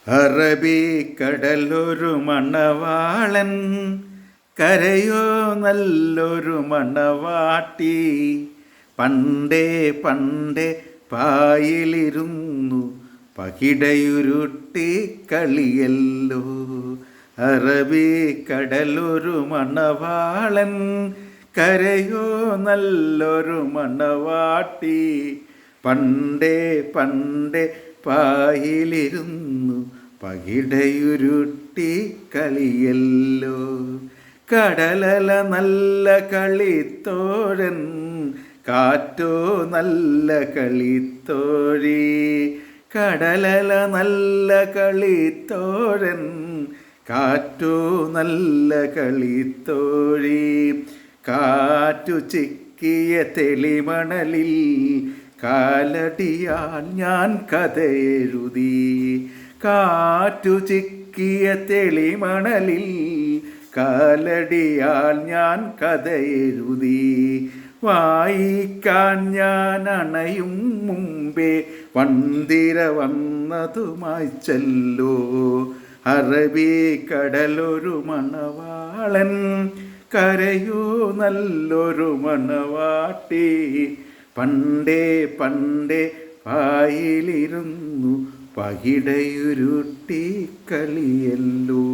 അറബിക്കടലൊരു മണവാളൻ, കരയോ നല്ലൊരു മണവാട്ടി. പണ്ടേ പണ്ടേ പായിലിരുന്നു പകിടയുരുട്ടി കളിയല്ലോ. അറബിക്കടലൊരു മണവാളൻ, കരയോ നല്ലൊരു മണവാട്ടി. പണ്ടേ പണ്ടേ പായിലിരുന്നു പകിടയുരുട്ടി കളിയല്ലോ. കടലല നല്ല കളിത്തോഴൻ, കാറ്റോ നല്ല കളിത്തോഴി. കടലല നല്ല കളിത്തോഴൻ, കാറ്റോ നല്ല കളിത്തോഴി. കാറ്റു ചിക്കിയ തെളിമണലിൽ കാലടിയാൽ ഞാൻ കഥയെഴുതി. കാറ്റു ചിക്കിയ തെളിമണലിൽ കാലടിയാൽ ഞാൻ കഥയെഴുതി. വായിക്കാൻ ഞാൻ അണയും മുമ്പേ വന്തിര വന്നതുമായി ചെല്ലോ. അറബിക്കടലൊരു മണവാളൻ, കരയോ നല്ലൊരു മണവാട്ടി. പണ്ടേ പണ്ടേ പായിലിരുന്നു പകിടയുരുട്ടി കളിയല്ലോ.